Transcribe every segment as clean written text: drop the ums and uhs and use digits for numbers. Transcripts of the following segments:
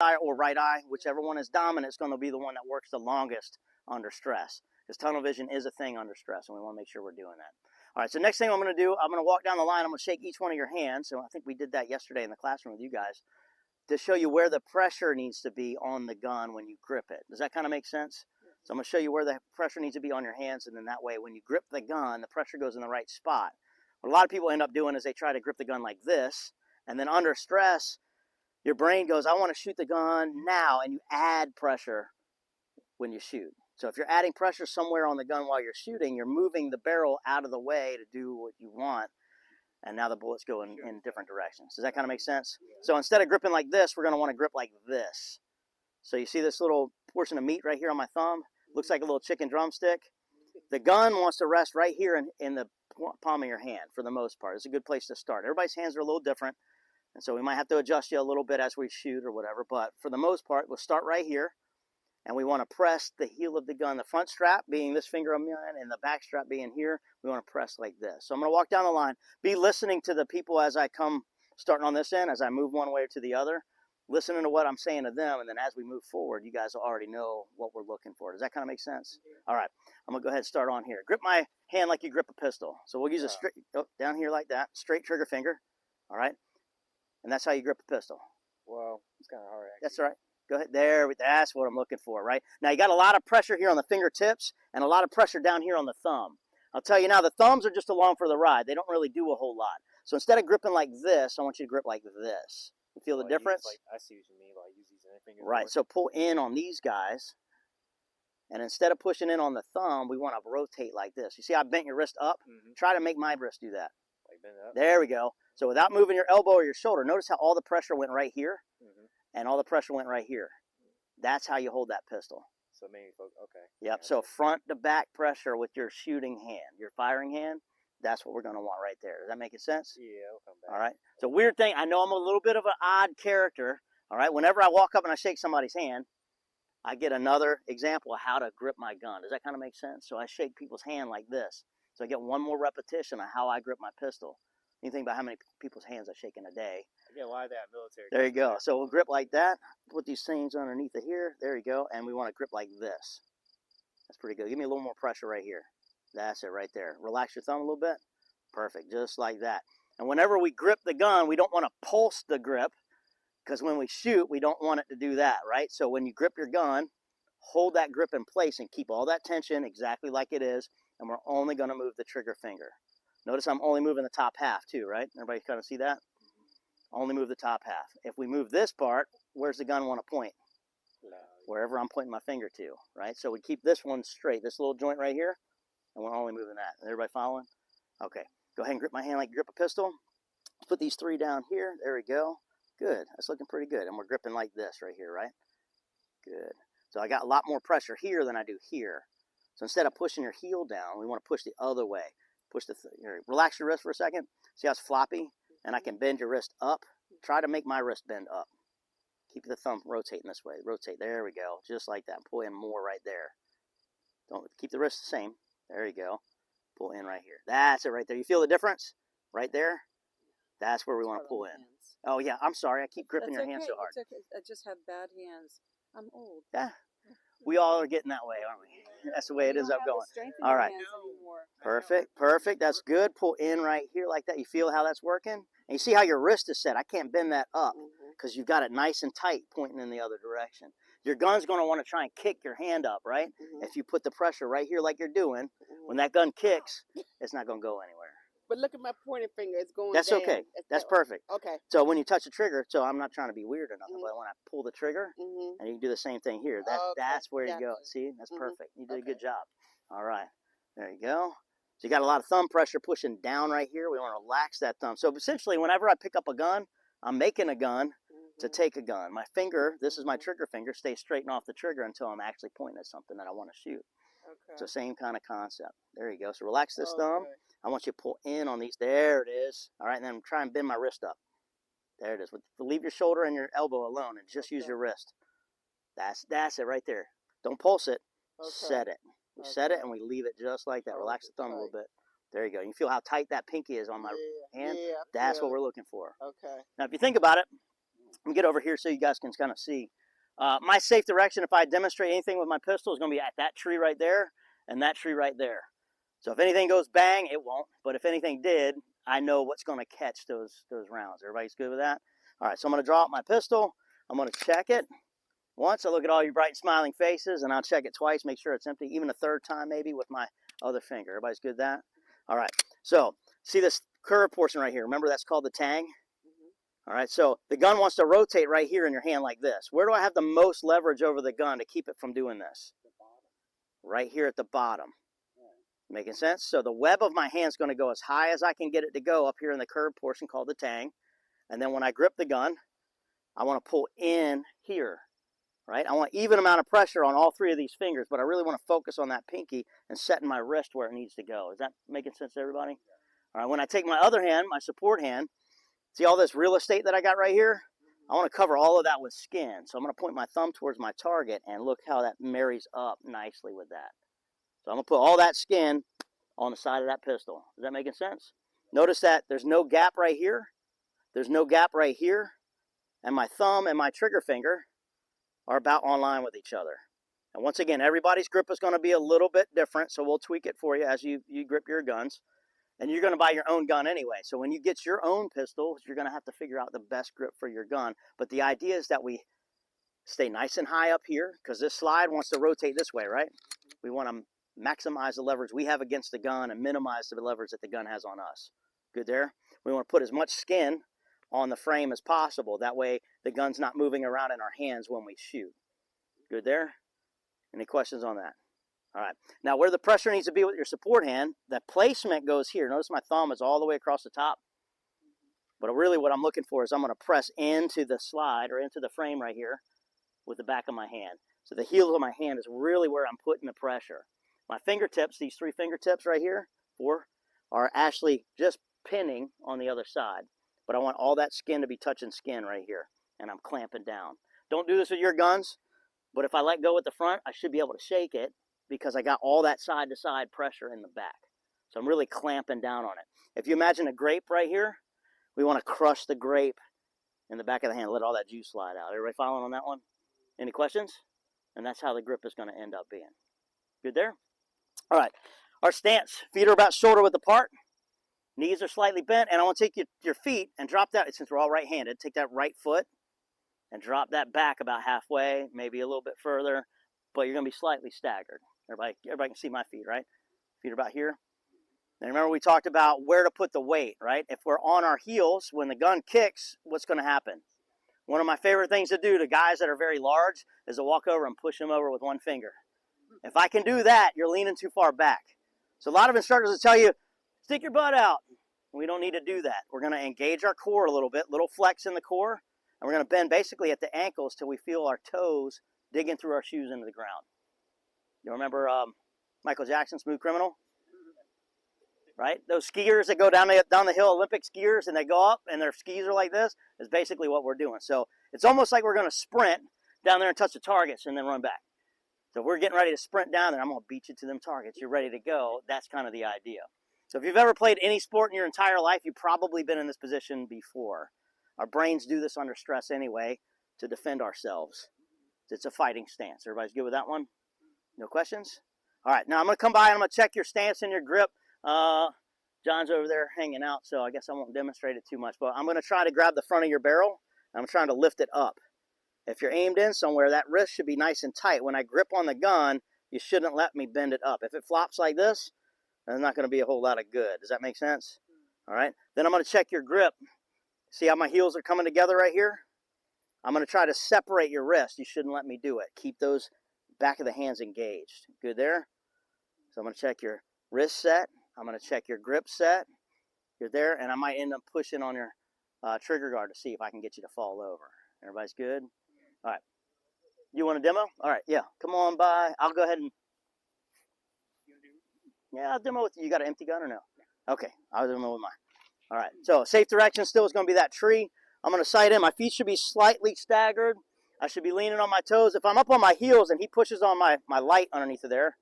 eye or right eye, whichever one is dominant, is going to be the one that works the longest under stress. Because tunnel vision is a thing under stress, and we want to make sure we're doing that. All right, so next thing I'm going to do, I'm going to walk down the line. I'm going to shake each one of your hands. So I think we did that yesterday in the classroom with you guys to show you where the pressure needs to be on the gun when you grip it. Does that kind of make sense? So I'm going to show you where the pressure needs to be on your hands, and then that way when you grip the gun, the pressure goes in the right spot. What a lot of people end up doing is they try to grip the gun like this, and then under stress, your brain goes, I want to shoot the gun now, and you add pressure when you shoot. So if you're adding pressure somewhere on the gun while you're shooting, you're moving the barrel out of the way to do what you want, and now the bullets go in different directions. Does that kind of make sense? So instead of gripping like this, we're going to want to grip like this. So you see this little portion of meat right here on my thumb? Looks like a little chicken drumstick. The gun wants to rest right here in the palm of your hand for the most part. It's a good place to start. Everybody's hands are a little different, and so we might have to adjust you a little bit as we shoot or whatever, but for the most part, we'll start right here. And we want to press the heel of the gun, the front strap being this finger of mine and the back strap being here. We want to press like this. So I'm going to walk down the line, be listening to the people as I come, starting on this end, as I move one way to the other, listening to what I'm saying to them, and then as we move forward, you guys will already know what we're looking for. Does that kind of make sense? All right, I'm going to go ahead and start on here. Grip my hand like you grip a pistol. So we'll use a straight, down here like that, straight trigger finger, all right? And that's how you grip a pistol. Well, it's kind of hard, actually. That's all right. Go ahead. There, that's what I'm looking for, right? Now, you got a lot of pressure here on the fingertips and a lot of pressure down here on the thumb. I'll tell you now, the thumbs are just along for the ride. They don't really do a whole lot. So instead of gripping like this, I want you to grip like this. You feel the difference? I see what you mean. Like, use these finger. Right. So pull in on these guys. And instead of pushing in on the thumb, we want to rotate like this. You see I bent your wrist up? Try to make my wrist do that. Like bend it up? There we go. So without moving your elbow or your shoulder, notice how all the pressure went right here? And all the pressure went right here. That's how you hold that pistol. So maybe, okay. Yep, so front to back pressure with your shooting hand, your firing hand, that's what we're going to want right there. Does that make sense? Yeah, I'll come back. All right. So weird thing, I know I'm a little bit of an odd character, all right? Whenever I walk up and I shake somebody's hand, I get another example of how to grip my gun. Does that kind of make sense? So I shake people's hand like this. So I get one more repetition of how I grip my pistol. You think about how many people's hands I shake in a day. I get a lot of that military. There you go. So we'll grip like that. Put these things underneath of here. There you go. And we want to grip like this. That's pretty good. Give me a little more pressure right here. That's it right there. Relax your thumb a little bit. Perfect. Just like that. And whenever we grip the gun, we don't want to pulse the grip, because when we shoot, we don't want it to do that, right? So when you grip your gun, hold that grip in place and keep all that tension exactly like it is. And we're only going to move the trigger finger. Notice I'm only moving the top half too, right? Everybody kind of see that? Only move the top half. If we move this part, where's the gun want to point? Wherever I'm pointing my finger to, right? So we keep this one straight, this little joint right here, and we're only moving that. Everybody following? Okay. Go ahead and grip my hand like you grip a pistol. Put these three down here. There we go. Good. That's looking pretty good. And we're gripping like this right here, right? Good. So I got a lot more pressure here than I do here. So instead of pushing your heel down, we want to push the other way. Push the relax your wrist for a second. See how it's floppy? And I can bend your wrist up. Try to make my wrist bend up. Keep the thumb rotating this way. Rotate. There we go. Just like that. Pull in more right there. Don't keep the wrist the same. There you go. Pull in right here. That's it right there. You feel the difference? Right there? That's where we want to pull in. Oh, yeah. I'm sorry. I keep gripping your hand so hard. It's okay. I just have bad hands. I'm old. Yeah. We all are getting that way, aren't we? That's the way it ends up going. All right. Perfect. Perfect. That's good. Pull in right here like that. You feel how that's working? And you see how your wrist is set. I can't bend that up because you've got it nice and tight pointing in the other direction. Your gun's going to want to try and kick your hand up, right? If you put the pressure right here like you're doing, when that gun kicks, it's not going to go anywhere. But look at my pointing finger. It's going That's down. okay. That's perfect. Okay. So when you touch the trigger, so I'm not trying to be weird or nothing, but when I pull the trigger, and you can do the same thing here. That's where you go. See? That's perfect. You did a good job. All right. There you go. So you got a lot of thumb pressure pushing down right here. We want to relax that thumb. So essentially, whenever I pick up a gun, I'm making a gun to take a gun. My finger, this is my trigger finger, stays straight off the trigger until I'm actually pointing at something that I want to shoot. Okay. It's the same kind of concept. There you go. So relax this thumb. I want you to pull in on these. There it is. All right, and then try and bend my wrist up. There it is. Leave your shoulder and your elbow alone and just use your wrist. That's it right there. Don't pulse it. Set it. We set it and we leave it just like that. Relax the thumb a little bit. There you go. You feel how tight that pinky is on my hand? That's what we're looking for. Okay. Now, if you think about it, Let me get over here so you guys can kind of see. My safe direction, if I demonstrate anything with my pistol, is going to be at that tree right there and that tree right there. So if anything goes bang, it won't. But if anything did, I know what's going to catch those rounds. Everybody's good with that? All right, so I'm going to draw out my pistol. I'm going to check it. Once, I look at all your bright smiling faces, and I'll check it twice, make sure it's empty, even a third time maybe with my other finger. Everybody's good with that? All right, so see this curved portion right here. Remember that's called the tang? All right, so the gun wants to rotate right here in your hand like this. Where do I have the most leverage over the gun to keep it from doing this? Right here at the bottom. Making sense? So the web of my hand is going to go as high as I can get it to go up here in the curved portion called the tang. And then when I grip the gun, I want to pull in here, right? I want even amount of pressure on all three of these fingers, but I really want to focus on that pinky and setting my wrist where it needs to go. Is that making sense to everybody? All right, when I take my other hand, my support hand, see all this real estate that I got right here? I want to cover all of that with skin. So I'm going to point my thumb towards my target and look how that marries up nicely with that. So I'm going to put all that skin on the side of that pistol. Is that making sense? Notice that there's no gap right here. There's no gap right here. And my thumb and my trigger finger are about on line with each other. And once again, everybody's grip is going to be a little bit different, so we'll tweak it for you as you grip your guns. And you're going to buy your own gun anyway. So when you get your own pistol, you're going to have to figure out the best grip for your gun. But the idea is that we stay nice and high up here, because this slide wants to rotate this way, right? We want to maximize the leverage we have against the gun and minimize the leverage that the gun has on us. Good there? We want to put as much skin on the frame as possible. That way the gun's not moving around in our hands when we shoot. Good there? Any questions on that? All right. Now where the pressure needs to be with your support hand, the placement goes here. Notice my thumb is all the way across the top. But really what I'm looking for is I'm going to press into the slide or into the frame right here with the back of my hand. So the heel of my hand is really where I'm putting the pressure. My fingertips, these 3 fingertips right here, 4, are actually just pinning on the other side. But I want all that skin to be touching skin right here. And I'm clamping down. Don't do this with your guns. But if I let go at the front, I should be able to shake it because I got all that side-to-side pressure in the back. So I'm really clamping down on it. If you imagine a grape right here, we want to crush the grape in the back of the hand, let all that juice slide out. Everybody following on that one? Any questions? And that's how the grip is going to end up being. Good there? All right. Our stance, feet are about shoulder width apart. Knees are slightly bent, and I want to take your feet and drop that, since we're all right-handed, take that right foot and drop that back about halfway, maybe a little bit further, but you're going to be slightly staggered. Everybody can see my feet, right? Feet are about here. And remember we talked about where to put the weight, right? If we're on our heels, when the gun kicks, what's going to happen? One of my favorite things to do to guys that are very large is to walk over and push them over with one finger. If I can do that, you're leaning too far back. So a lot of instructors will tell you, stick your butt out. We don't need to do that. We're going to engage our core a little bit, little flex in the core, and we're going to bend basically at the ankles till we feel our toes digging through our shoes into the ground. You remember Michael Jackson, Smooth Criminal? Right? Those skiers that go down the hill, Olympic skiers, and they go up and their skis are like this, is basically what we're doing. So it's almost like we're going to sprint down there and touch the targets and then run back. So we're getting ready to sprint down there. I'm going to beat you to them targets. You're ready to go. That's kind of the idea. So if you've ever played any sport in your entire life, you've probably been in this position before. Our brains do this under stress anyway to defend ourselves. It's a fighting stance. Everybody's good with that one? No questions? All right, now I'm going to come by and I'm going to check your stance and your grip. John's over there hanging out, so I guess I won't demonstrate it too much. But I'm going to try to grab the front of your barrel. And I'm trying to lift it up. If you're aimed in somewhere, that wrist should be nice and tight. When I grip on the gun, you shouldn't let me bend it up. If it flops like this, there's not going to be a whole lot of good. Does that make sense? All right. Then I'm going to check your grip. See how my heels are coming together right here? I'm going to try to separate your wrist. You shouldn't let me do it. Keep those back of the hands engaged. Good there? So I'm going to check your wrist set. I'm going to check your grip set. Good there. And I might end up pushing on your trigger guard to see if I can get you to fall over. Everybody's good? All right. You want a demo? All right. Yeah. Come on by. I'll go ahead and... Yeah, I'll demo with you. You got an empty gun or no? Okay. I'll demo with mine. All right. So safe direction still is going to be that tree. I'm going to sight in. My feet should be slightly staggered. I should be leaning on my toes. If I'm up on my heels and he pushes on my light underneath of there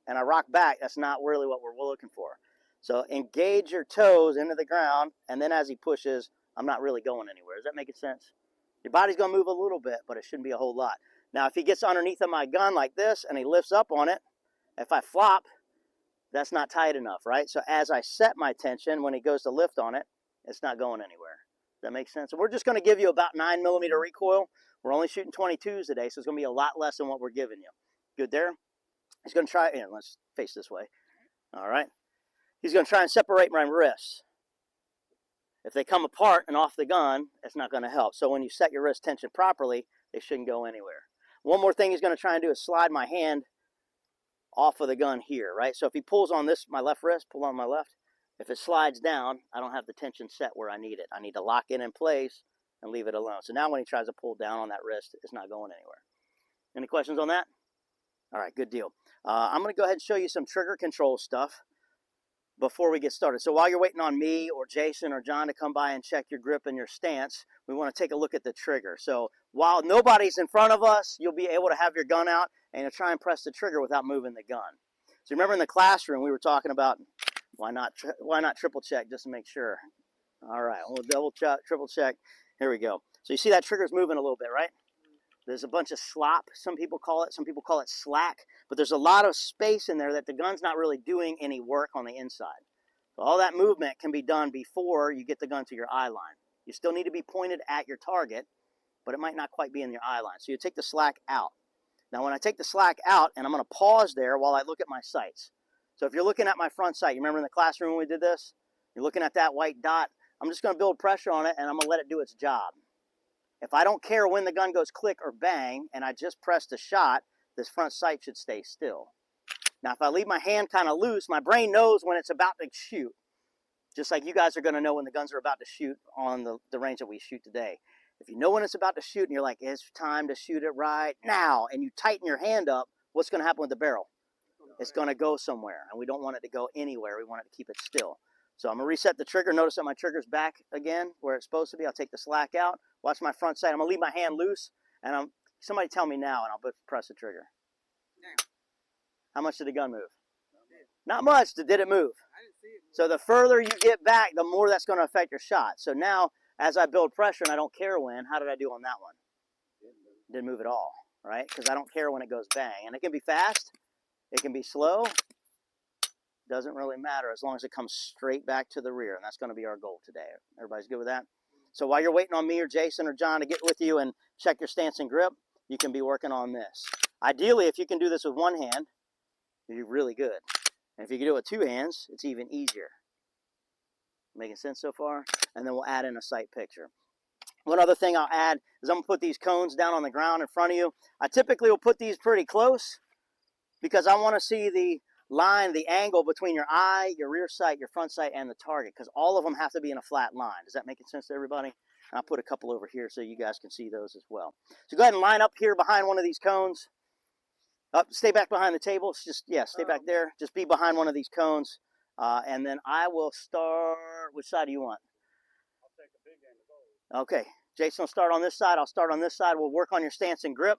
and I rock back, that's not really what we're looking for. So engage your toes into the ground, and then as he pushes, I'm not really going anywhere. Is that making sense? Your body's going to move a little bit, but it shouldn't be a whole lot. Now, if he gets underneath of my gun like this and he lifts up on it, if I flop, that's not tight enough, right? So as I set my tension, when he goes to lift on it, it's not going anywhere. Does that make sense? So we're just going to give you about 9mm recoil. We're only shooting 22s today, so it's going to be a lot less than what we're giving you. Good there? He's going to try, and let's face this way. All right. He's going to try and separate my wrists. If they come apart and off the gun, it's not going to help. So when you set your wrist tension properly, they shouldn't go anywhere. One more thing he's going to try and do is slide my hand off of the gun here, right? So if he pulls on this, my left wrist, pull on my left, if it slides down, I don't have the tension set where I need it. I need to lock it in place and leave it alone. So now when he tries to pull down on that wrist, it's not going anywhere. Any questions on that? All right, good deal. I'm going to go ahead and show you some trigger control stuff before we get started. So while you're waiting on me or Jason or John to come by and check your grip and your stance, we want to take a look at the trigger. So while nobody's in front of us, you'll be able to have your gun out and you'll try and press the trigger without moving the gun. So remember in the classroom we were talking about why not triple check just to make sure. All right, we'll double check, triple check. Here we go. So you see that trigger's moving a little bit, right? There's a bunch of slop, some people call it slack, but there's a lot of space in there that the gun's not really doing any work on the inside. So all that movement can be done before you get the gun to your eye line. You still need to be pointed at your target, but it might not quite be in your eye line. So you take the slack out. Now when I take the slack out, and I'm going to pause there while I look at my sights. So if you're looking at my front sight, you remember in the classroom when we did this? You're looking at that white dot. I'm just going to build pressure on it, and I'm going to let it do its job. If I don't care when the gun goes click or bang, and I just press the shot, this front sight should stay still. Now, if I leave my hand kind of loose, my brain knows when it's about to shoot, just like you guys are going to know when the guns are about to shoot on the range that we shoot today. If you know when it's about to shoot, and you're like, it's time to shoot it right now, and you tighten your hand up, what's going to happen with the barrel? It's going to go somewhere, and we don't want it to go anywhere. We want it to keep it still. So I'm going to reset the trigger. Notice that my trigger's back again where it's supposed to be. I'll take the slack out. Watch my front sight. I'm going to leave my hand loose. And somebody tell me now, and I'll press the trigger. Now. How much did the gun move? Not much. Did it move? I didn't see it. So the further you get back, the more that's going to affect your shot. So now, as I build pressure, and I don't care when, how did I do on that one? Didn't move at all, right? Because I don't care when it goes bang. And it can be fast. It can be slow. Doesn't really matter as long as it comes straight back to the rear, and that's going to be our goal today. Everybody's good with that? So while you're waiting on me or Jason or John to get with you and check your stance and grip, you can be working on this. Ideally, if you can do this with one hand, you're really good. And if you can do it with two hands, it's even easier. Making sense so far? And then we'll add in a sight picture. One other thing I'll add is I'm going to put these cones down on the ground in front of you. I typically will put these pretty close because I want to see the line, the angle between your eye, your rear sight, your front sight, and the target, because all of them have to be in a flat line. Does that make sense to everybody? And I'll put a couple over here so you guys can see those as well. So go ahead and line up here behind one of these cones. Stay back behind the table. Stay back there. Just be behind one of these cones. And then I will start. Which side do you want? I'll take the big end of both. Okay. Jason will start on this side. I'll start on this side. We'll work on your stance and grip,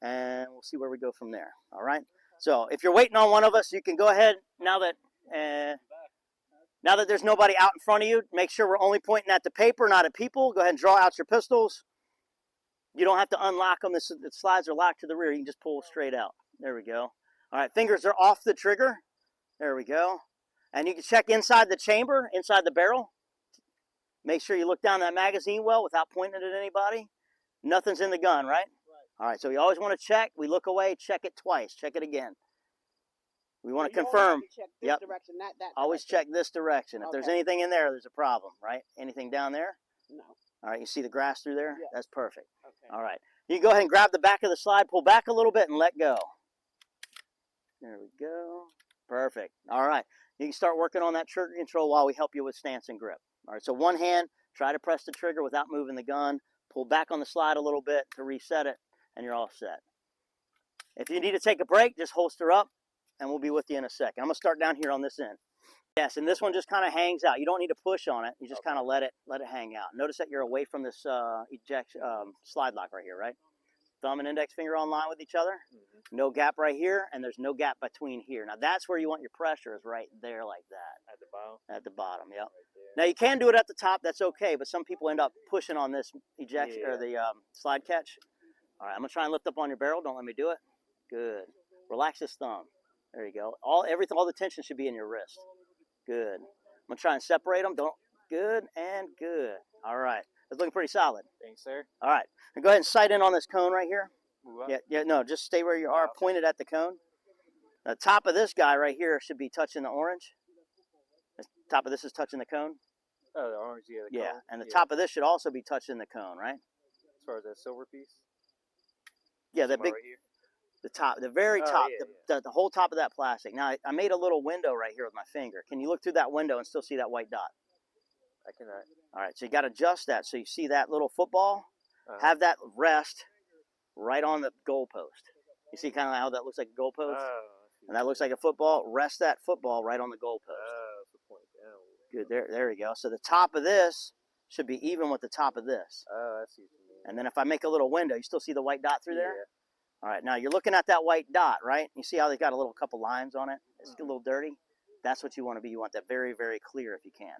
and we'll see where we go from there. All right? So if you're waiting on one of us, you can go ahead now that there's nobody out in front of you. Make sure we're only pointing at the paper, not at people. Go ahead and draw out your pistols. You don't have to unlock them. The slides are locked to the rear. You can just pull straight out. There we go. All right, fingers are off the trigger. There we go. And you can check inside the chamber, inside the barrel. Make sure you look down that magazine well without pointing it at anybody. Nothing's in the gun, right? All right, so we always want to check. We look away, check it twice, check it again. We want to confirm. Check this direction, not that always direction. check this direction. If there's anything in there, there's a problem, right? Anything down there? No. All right, you see the grass through there? Yeah. That's perfect. Okay. All right. You can go ahead and grab the back of the slide, pull back a little bit, and let go. There we go. Perfect. All right. You can start working on that trigger control while we help you with stance and grip. All right, so one hand, try to press the trigger without moving the gun. Pull back on the slide a little bit to reset it, and you're all set. If you need to take a break, just holster up, and we'll be with you in a second. I'm going to start down here on this end. Yes, and this one just kind of hangs out. You don't need to push on it. You just kind of let it hang out. Notice that you're away from this slide lock right here, right? thumb and index finger on line with each other. No gap right here, and there's no gap between here. Now that's where you want your pressure, is right there like that. At the bottom? At the bottom, yep. Right Now you can do it at the top, that's okay, but some people end up pushing on this ejection or the slide catch. All right, I'm gonna try and lift up on your barrel. Don't let me do it. Good. Relax this thumb. There you go. All the tension should be in your wrist. Good. I'm gonna try and separate them. Good and good. All right. It's looking pretty solid. Thanks, sir. All right. Now go ahead and sight in on this cone right here. Move up. Yeah, no, just stay where you are, pointed at the cone. The top of this guy right here should be touching the orange. The top of this is touching the cone. Oh, the orange, yeah. The cone. And the top of this should also be touching the cone, right? As far as that silver piece? Yeah, the big, right here? the top, the very top, yeah. the whole top of that plastic. Now, I made a little window right here with my finger. Can you look through that window and still see that white dot? I cannot. All right, so you got to adjust that. So you see that little football? Have that rest right on the goalpost. You see kind of how that looks like a goalpost? And that looks like a football. Rest that football right on the goalpost. Point down. Good, there we go. So the top of this should be even with the top of this. Oh, I see what you mean. And then if I make a little window, you still see the white dot through there? All right, now you're looking at that white dot, right? You see how they got a little couple lines on it? It's a little dirty. That's what you want to be. You want that very, very clear if you can.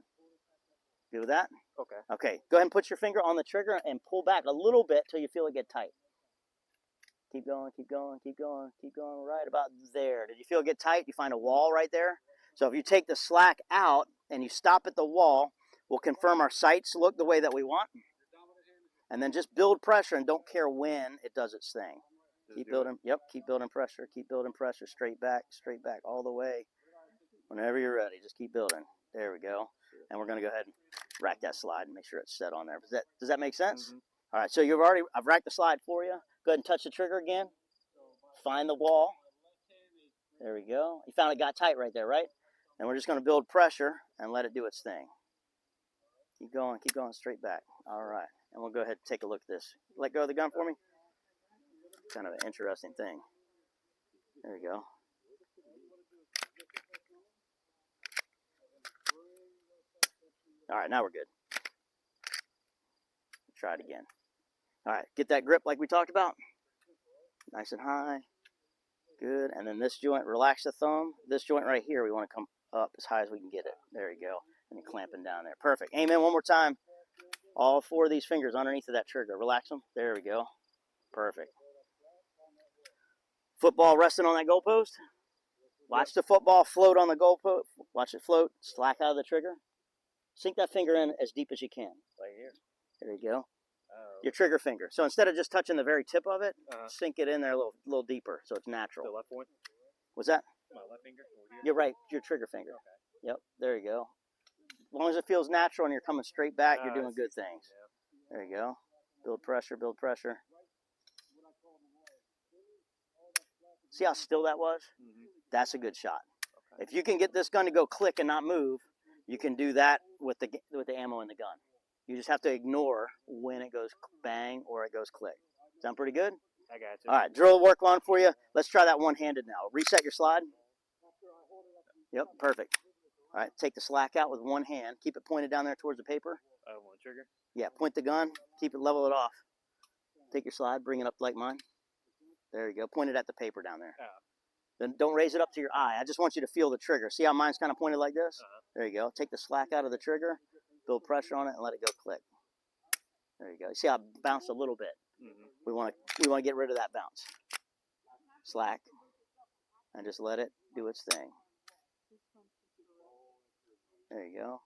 Good with that? Okay. Okay, go ahead and put your finger on the trigger and pull back a little bit till you feel it get tight. Keep going, keep going, keep going, keep going, right about there. Did you feel it get tight? You find a wall right there? So if you take the slack out and you stop at the wall, we'll confirm our sights look the way that we want. And then just build pressure and don't care when it does its thing. Keep building, keep building pressure, straight back, all the way. Whenever you're ready, just keep building. There we go. And we're going to go ahead and rack that slide and make sure it's set on there. Does that make sense? All right, so I've racked the slide for you. Go ahead and touch the trigger again. Find the wall. There we go. You found it got tight right there, right? And we're just going to build pressure and let it do its thing. Keep going straight back. All right, and we'll go ahead and take a look at this. Let go of the gun for me. Kind of an interesting thing. There you go. All right, now we're good. Try it again. All right, get that grip like we talked about. Nice and high. Good. And then this joint, relax the thumb. This joint right here, we want to come up as high as we can get it. There you go. And you're clamping down there. Perfect. Amen. One more time. All four of these fingers underneath of that trigger. Relax them. There we go. Perfect. Football resting on that goalpost. Watch the football float on the goalpost. Watch it float. Slack out of the trigger. Sink that finger in as deep as you can. Right here. There you go. Your trigger finger. So instead of just touching the very tip of it, sink it in there a little deeper so it's natural. The left one? What's that? My left finger? Over here? You're right. Your trigger finger. Okay. Yep. There you go. As long as it feels natural and you're coming straight back, you're doing good things. Yeah. There you go. Build pressure, build pressure. See how still that was? That's a good shot. Okay. If you can get this gun to go click and not move, you can do that with the ammo in the gun. You just have to ignore when it goes bang or it goes click. Sound pretty good? I got you. All right, drill work on for you. Let's try that one-handed now. Reset your slide. Yep, perfect. All right, take the slack out with one hand. Keep it pointed down there towards the paper. One trigger? Yeah, point the gun. Keep it, level it off. Take your slide, bring it up like mine. There you go. Point it at the paper down there. Then don't raise it up to your eye. I just want you to feel the trigger. See how mine's kind of pointed like this? There you go. Take the slack out of the trigger. Build pressure on it and let it go click. There you go. You see how it bounced a little bit? We want to get rid of that bounce. Slack. And just let it do its thing. There you go.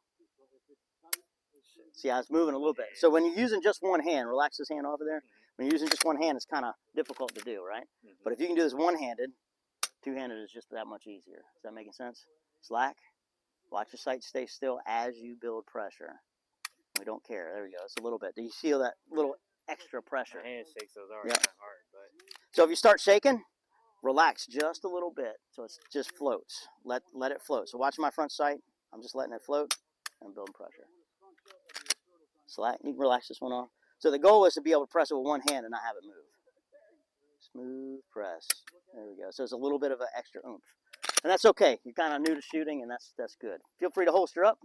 See how it's moving a little bit. So when you're using just one hand, relax this hand over there. When you're using just one hand, it's kind of difficult to do, right? But if you can do this one-handed, two-handed is just that much easier. Is that making sense? Slack. Watch your sight stay still as you build pressure. We don't care. There we go. It's a little bit. Do you feel that little extra pressure? My hand shakes, so it's already kind of hard. But... So if you start shaking, relax just a little bit so it just floats. Let it float. So watch my front sight. I'm just letting it float and building pressure. Slack. You can relax this one off. So the goal is to be able to press it with one hand and not have it move. Smooth press. There we go. So it's a little bit of an extra oomph. And that's okay. You're kind of new to shooting, and that's good. Feel free to holster up.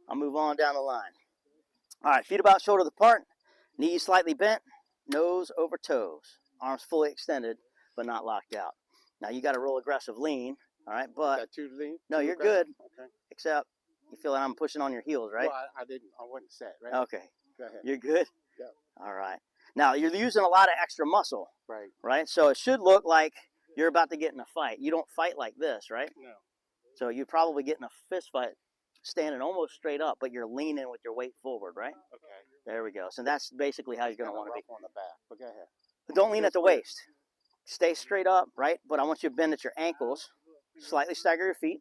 I'll move on down the line. All right, feet about shoulder apart, knees slightly bent, nose over toes. arms fully extended, but not locked out. Now you got a real aggressive lean, all right? But Got too lean? no, Too you're aggressive? good. Okay. Except you feel like I'm pushing on your heels, right? Well, I didn't. I wasn't set, right? Okay. Go ahead. You're good? Yep. All right. Now, you're using a lot of extra muscle, Right. right? So it should look like you're about to get in a fight. You don't fight like this, right? No. So you'd probably get in a fist fight standing almost straight up, but you're leaning with your weight forward, right? Okay. There we go. So that's basically how you're going to want to be. On the back, but go ahead. But don't lean at the waist. Stay straight up, right? But I want you to bend at your ankles, slightly stagger your feet,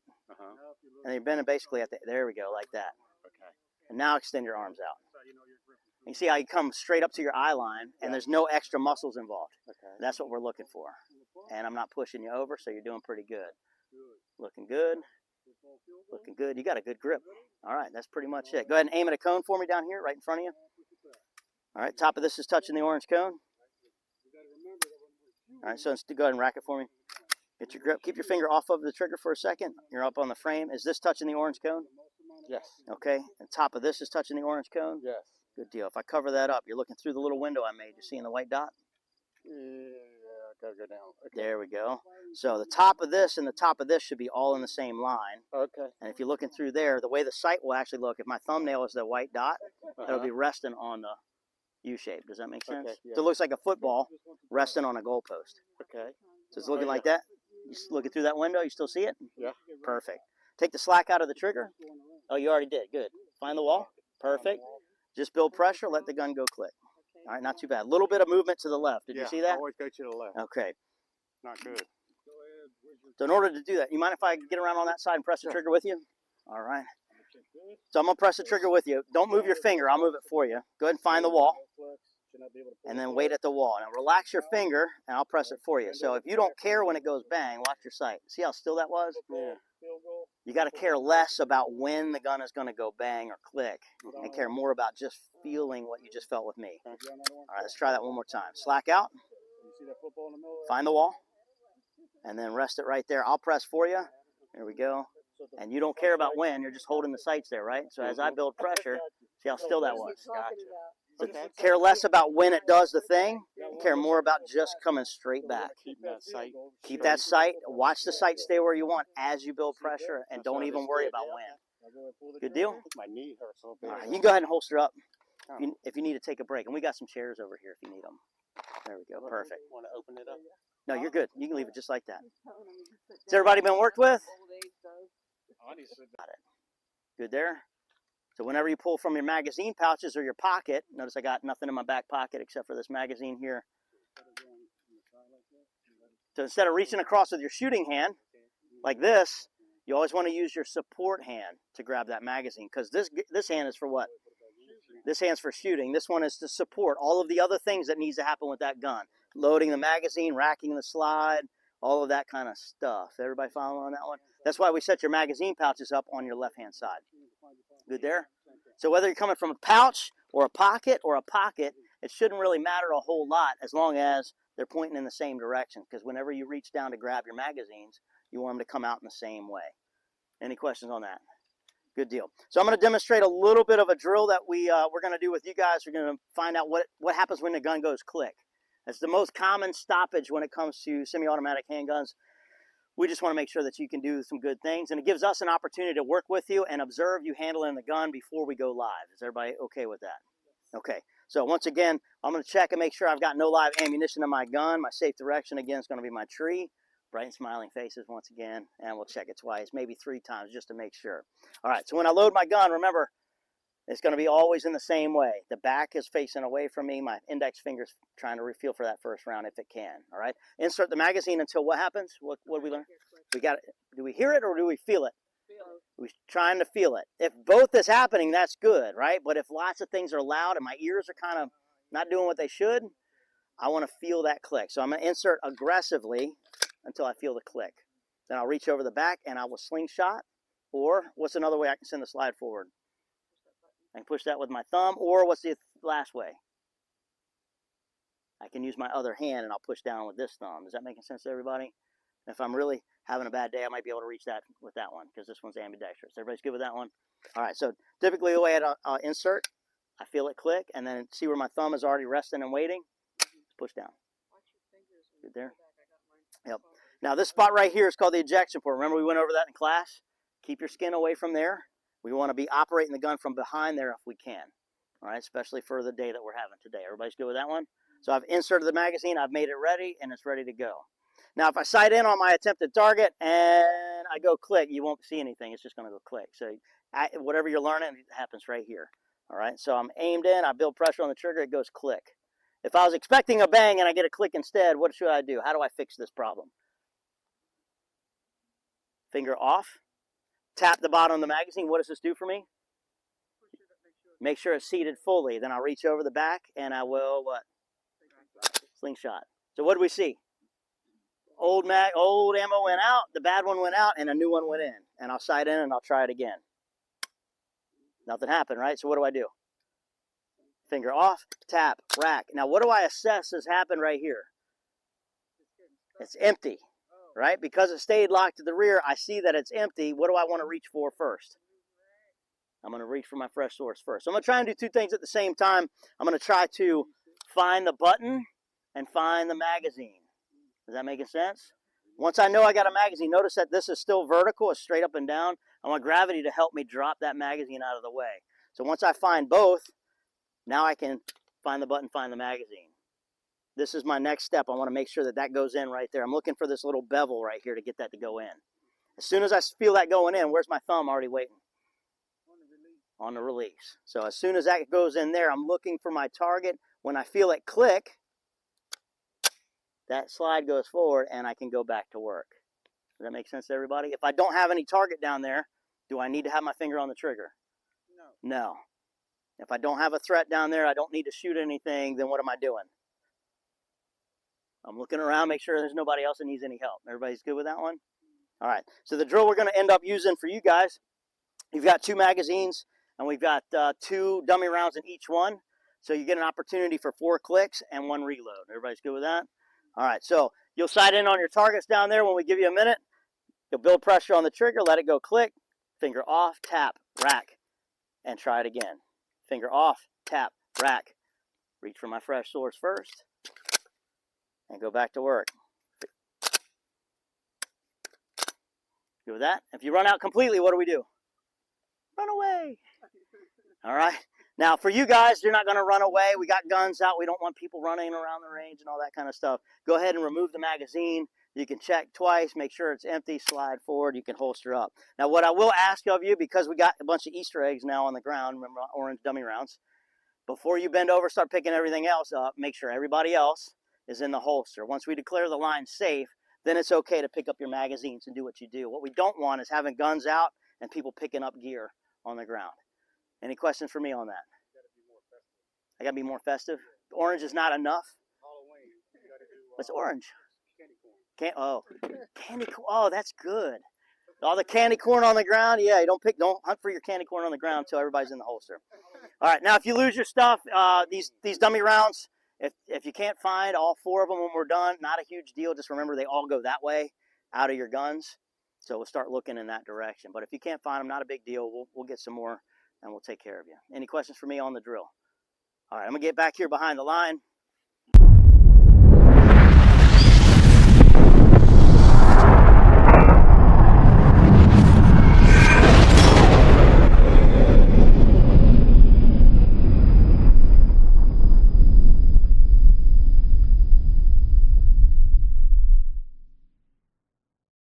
and you're bending basically at the, there we go, like that. Okay. And now extend your arms out. You see how you come straight up to your eye line, and there's no extra muscles involved. Okay. That's what we're looking for. And I'm not pushing you over, so you're doing pretty good. Looking good. Looking good. You got a good grip. All right, that's pretty much it. Go ahead and aim at a cone for me down here, right in front of you. All right, top of this is touching the orange cone. All right, so go ahead and rack it for me. Get your grip. Keep your finger off of the trigger for a second. You're up on the frame. Is this touching the orange cone? Yes. Okay, and top of this is touching the orange cone? Yes. Good deal. If I cover that up, you're looking through the little window I made. You're seeing the white dot? Yeah, I gotta go down. Okay. There we go. So the top of this and the top of this should be all in the same line. Okay. And if you're looking through there, the way the sight will actually look, if my thumbnail is the white dot, it'll be resting on the U-shape. Does that make sense? Okay, yeah. So it looks like a football resting on a goalpost. Okay. So it's looking like that. You looking through that window, you still see it? Yeah. Perfect. Take the slack out of the trigger. Oh, you already did. Good. Find the wall. Perfect. Just build pressure. Let the gun go click. All right, not too bad. A little bit of movement to the left. Did you see that? Always go to the left. Okay. Not good. So in order to do that, you mind if I get around on that side and press the trigger with you? All right. So I'm going to press the trigger with you. Don't move your finger. I'll move it for you. Go ahead and find the wall. And then wait at the wall. Now relax your finger, and I'll press it for you. So if you don't care when it goes bang, watch your sight. See how still that was? Yeah. You got to care less about when the gun is going to go bang or click, and care more about just feeling what you just felt with me. All right, let's try that one more time. Slack out. Find the wall. And then rest it right there. I'll press for you. There we go. And you don't care about when. You're just holding the sights there, right? So as I build pressure, see how still that was? Gotcha. So care less about when it does the thing. Care more about just coming straight back. Keep that sight. Keep that sight. Watch the sight stay where you want as you build pressure, and don't even worry about when. Good deal? My knee hurts a little bit. All right, you can go ahead and holster up if you need to take a break. And we got some chairs over here if you need them. There we go. Perfect. Want to open it up? No, you're good. You can leave it just like that. Has everybody been worked with? Got it. Good there? So whenever you pull from your magazine pouches or your pocket, notice I got nothing in my back pocket except for this magazine here. So instead of reaching across with your shooting hand, like this, you always want to use your support hand to grab that magazine, because this hand is for what? This hand's for shooting. This one is to support all of the other things that needs to happen with that gun. Loading the magazine, racking the slide, all of that kind of stuff. Everybody following on that one? That's why we set your magazine pouches up on your left-hand side. Good there? So whether you're coming from a pouch or a pocket, it shouldn't really matter a whole lot as long as they're pointing in the same direction, because whenever you reach down to grab your magazines, you want them to come out in the same way. Any questions on that? Good deal. So I'm going to demonstrate a little bit of a drill that we're going to do with you guys. We're going to find out what happens when the gun goes click. That's the most common stoppage when it comes to semi-automatic handguns. We just want to make sure that you can do some good things, and it gives us an opportunity to work with you and observe you handling the gun before we go live. Is everybody okay with that? Okay. So once again, I'm going to check and make sure I've got no live ammunition in my gun. My safe direction, again, is going to be my tree. Bright and smiling faces once again, and we'll check it twice, maybe 3 times just to make sure. All right, so when I load my gun, remember, it's going to be always in the same way. The back is facing away from me. My index finger's trying to feel for that first round if it can. All right, insert the magazine until what happens? What do we learn? We got it. Do we hear it or do we feel it? We're trying to feel it. If both is happening, that's good, right? But if lots of things are loud and my ears are kind of not doing what they should, I want to feel that click. So I'm going to insert aggressively until I feel the click. Then I'll reach over the back and I will slingshot. Or what's another way I can send the slide forward? I can push that with my thumb. Or what's the last way? I can use my other hand and I'll push down with this thumb. Is that making sense to everybody? If I'm really having a bad day, I might be able to reach that with that one because this one's ambidextrous. Everybody's good with that one? All right, so typically the way I'll insert, I feel it click, and then see where my thumb is already resting and waiting, push down. Right there. Yep. Now this spot right here is called the ejection port. Remember we went over that in class? Keep your skin away from there. We want to be operating the gun from behind there if we can. All right, especially for the day that we're having today. Everybody's good with that one? So I've inserted the magazine, I've made it ready, and it's ready to go. Now if I sight in on my attempted target and I go click, you won't see anything. It's just going to go click. So whatever you're learning happens right here. All right, so I'm aimed in, I build pressure on the trigger, it goes click. If I was expecting a bang and I get a click instead, what should I do? How do I fix this problem? Finger off, tap the bottom of the magazine. What does this do for me? Make sure it's seated fully. Then I'll reach over the back and I will what? Slingshot. So what do we see? Old ammo went out, the bad one went out, and a new one went in. And I'll sight in and I'll try it again. Nothing happened, right? So what do I do? Finger off, tap, rack. Now what do I assess has happened right here? It's empty, right? Because it stayed locked to the rear, I see that it's empty. What do I want to reach for first? I'm going to reach for my fresh source first. So I'm going to try and do two things at the same time. I'm going to try to find the button and find the magazine. Is that making sense? Once I know I got a magazine, notice that this is still vertical, it's straight up and down. I want gravity to help me drop that magazine out of the way. So once I find both, now I can find the button, find the magazine. This is my next step. I want to make sure that that goes in right there. I'm looking for this little bevel right here to get that to go in. As soon as I feel that going in, where's my thumb already waiting? On the release. So as soon as that goes in there, I'm looking for my target. When I feel it click, that slide goes forward and I can go back to work. Does that make sense to everybody? If I don't have any target down there, do I need to have my finger on the trigger? No. No. If I don't have a threat down there, I don't need to shoot anything, then what am I doing? I'm looking around, make sure there's nobody else that needs any help. Everybody's good with that one? All right. So the drill we're going to end up using for you guys, you've got 2 magazines, and we've got 2 dummy rounds in each one. So you get an opportunity for 4 clicks and 1 reload. Everybody's good with that? All right. So you'll sight in on your targets down there when we give you a minute. You'll build pressure on the trigger, let it go click, finger off, tap, rack, and try it again. Finger off, tap, rack. Reach for my fresh source first, and go back to work. Good with that? If you run out completely, what do? Run away. All right. Now, for you guys, you're not going to run away. We got guns out. We don't want people running around the range and all that kind of stuff. Go ahead and remove the magazine. You can check twice, make sure it's empty, slide forward. You can holster up. Now, what I will ask of you, because we got a bunch of Easter eggs now on the ground, remember orange dummy rounds, before you bend over, start picking everything else up, make sure everybody else is in the holster. Once we declare the line safe, then it's okay to pick up your magazines and do what you do. What we don't want is having guns out and people picking up gear on the ground. Any questions for me on that? I got to be more festive. Orange is not enough. What's orange? Candy corn. Oh, that's good. All the candy corn on the ground. Yeah, don't hunt for your candy corn on the ground until everybody's in the holster. All right, now if you lose your stuff, these dummy rounds, if you can't find all 4 of them when we're done, not a huge deal. Just remember they all go that way out of your guns. So we'll start looking in that direction. But if you can't find them, not a big deal. We'll get some more and we'll take care of you. Any questions for me on the drill? All right, I'm going to get back here behind the line.